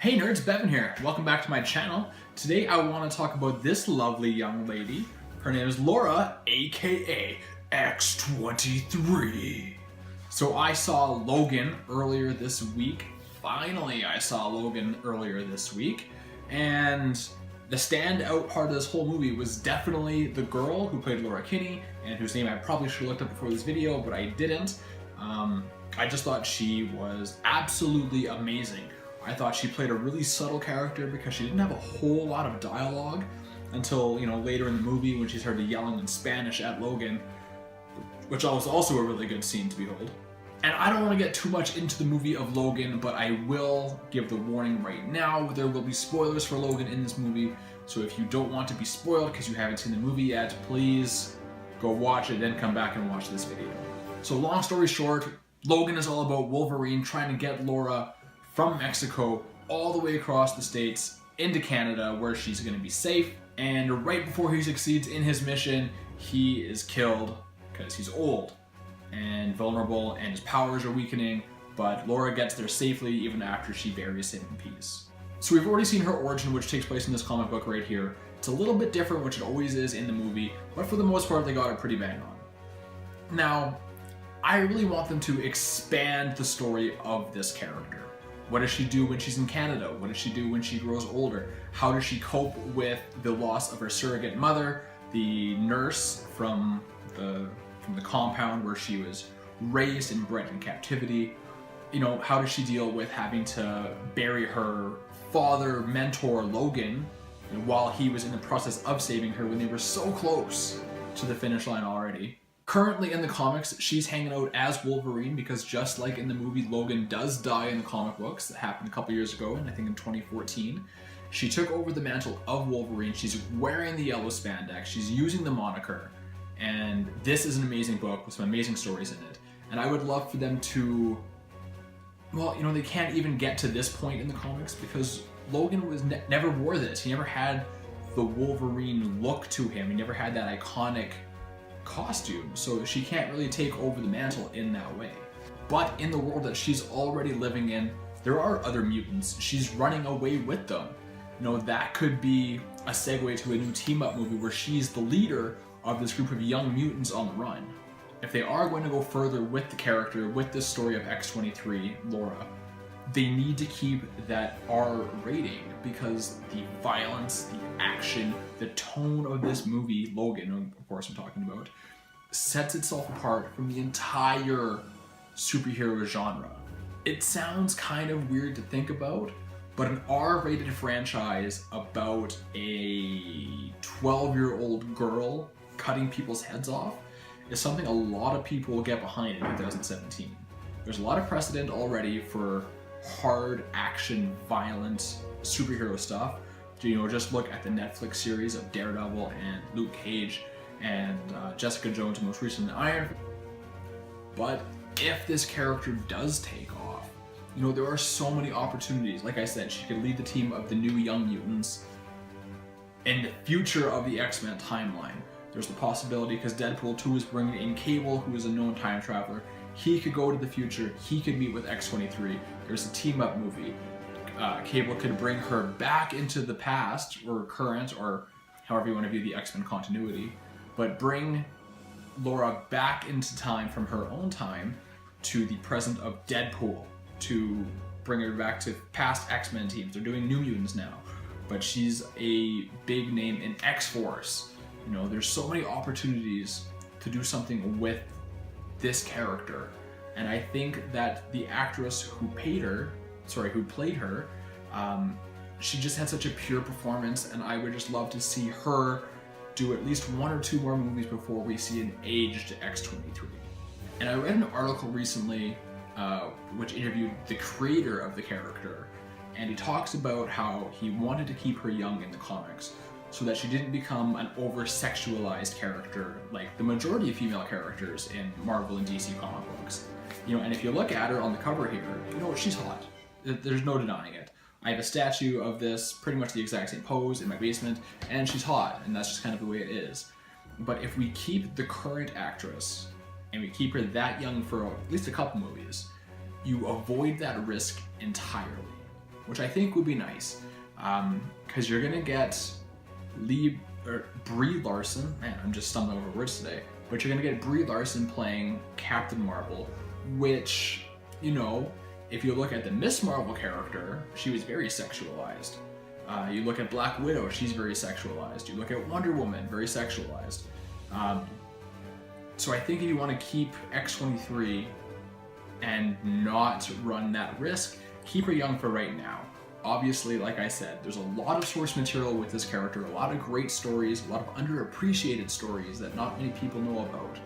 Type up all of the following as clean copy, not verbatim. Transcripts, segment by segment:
Hey nerds, Bevan here. Welcome back to my channel. Today I want to talk about this lovely young lady. Her name is Laura, aka X-23. So I saw Logan earlier this week. Finally, I saw Logan earlier this week. And the standout part of this whole movie was definitely the girl who played Laura Kinney, and whose name I probably should have looked up before this video, but I didn't. I just thought she was absolutely amazing. I thought she played a really subtle character because she didn't have a whole lot of dialogue until, later in the movie when she started yelling in Spanish at Logan, which was also a really good scene to behold. And I don't want to get too much into the movie of Logan, but I will give the warning right now. There will be spoilers for Logan in this movie, so if you don't want to be spoiled because you haven't seen the movie yet, please go watch it, then come back and watch this video. So long story short, Logan is all about Wolverine trying to get Laura from Mexico all the way across the states into Canada where she's going to be safe. And right before he succeeds in his mission, he is killed because he's old and vulnerable and his powers are weakening, but Laura gets there safely even after she buries him in peace. So we've already seen her origin, which takes place in this comic book right here. It's a little bit different, which it always is in the movie, but for the most part they got it pretty bang on. Now, I really want them to expand the story of this character. What does she do when she's in Canada? What does she do when she grows older? How does she cope with the loss of her surrogate mother, the nurse from the compound where she was raised and bred in captivity? How does she deal with having to bury her father, mentor, Logan, while he was in the process of saving her when they were so close to the finish line already? Currently in the comics, she's hanging out as Wolverine because just like in the movie, Logan does die in the comic books. That happened a couple years ago, and I think in 2014. She took over the mantle of Wolverine. She's wearing the yellow spandex. She's using the moniker. And this is an amazing book with some amazing stories in it. And I would love for them to... Well, they can't even get to this point in the comics because Logan was never wore this. He never had the Wolverine look to him. He never had that iconic costume, so she can't really take over the mantle in that way. But in the world that she's already living in, there are other mutants. She's running away with them. That could be a segue to a new team-up movie where she's the leader of this group of young mutants on the run. If they are going to go further with the character, with this story of X-23, Laura, they need to keep that R rating because the violence, the action, the tone of this movie, Logan, of course I'm talking about, sets itself apart from the entire superhero genre. It sounds kind of weird to think about, but an R-rated franchise about a 12-year-old girl cutting people's heads off is something a lot of people will get behind in 2017. There's a lot of precedent already for hard action, violent superhero stuff. Just look at the Netflix series of Daredevil and Luke Cage and Jessica Jones, most recently Iron. But if this character does take off, there are so many opportunities. Like I said, she could lead the team of the new Young Mutants in the future of the X-Men timeline. There's the possibility, because Deadpool 2 is bringing in Cable, who is a known time traveler. He could go to the future, he could meet with X-23. There's a team-up movie. Cable could bring her back into the past, or current, or however you want to view the X-Men continuity, but bring Laura back into time from her own time to the present of Deadpool, to bring her back to past X-Men teams. They're doing New Mutants now, but she's a big name in X-Force. There's so many opportunities to do something with this character, and I think that the actress who played her, she just had such a pure performance, and I would just love to see her do at least one or two more movies before we see an aged X-23. And I read an article recently which interviewed the creator of the character, and he talks about how he wanted to keep her young in the comics so that she didn't become an over-sexualized character like the majority of female characters in Marvel and DC comic books. And if you look at her on the cover here, she's hot. There's no denying it. I have a statue of this, pretty much the exact same pose, in my basement, and she's hot, and that's just kind of the way it is. But if we keep the current actress, and we keep her that young for at least a couple movies, you avoid that risk entirely. which I think would be nice, because you're gonna get Brie Larson. Man, I'm just stumbling over words today. But you're gonna get Brie Larson playing Captain Marvel, which, you know, if you look at the Miss Marvel character, she was very sexualized. You look at Black Widow, she's very sexualized. You look at Wonder Woman, very sexualized. So I think if you want to keep X-23 and not run that risk, keep her young for right now. Obviously, like I said, there's a lot of source material with this character, a lot of great stories, a lot of underappreciated stories that not many people know about.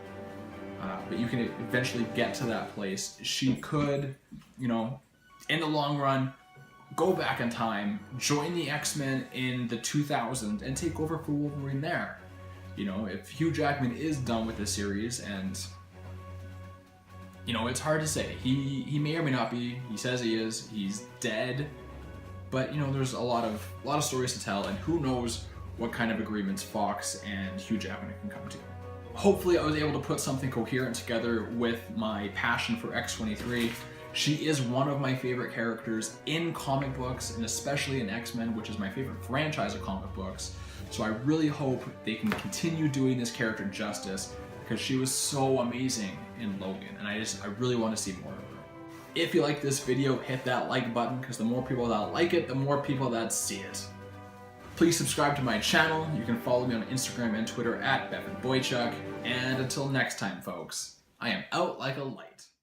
But you can eventually get to that place. She could, you know, in the long run, go back in time, join the X-Men in the 2000s, and take over for Wolverine there. You know, if Hugh Jackman is done with the series, and, you know, it's hard to say. He may or may not be. He says he is. He's dead. But, you know, there's a lot of stories to tell, and who knows what kind of agreements Fox and Hugh Jackman can come to. Hopefully I was able to put something coherent together with my passion for X-23. She is one of my favorite characters in comic books, and especially in X-Men, which is my favorite franchise of comic books. So I really hope they can continue doing this character justice, because she was so amazing in Logan, and I really want to see more of her. If you like this video, hit that like button, because the more people that like it, the more people that see it. Please subscribe to my channel. You can follow me on Instagram and Twitter at BevanBoychuk. And until next time, folks, I am out like a light.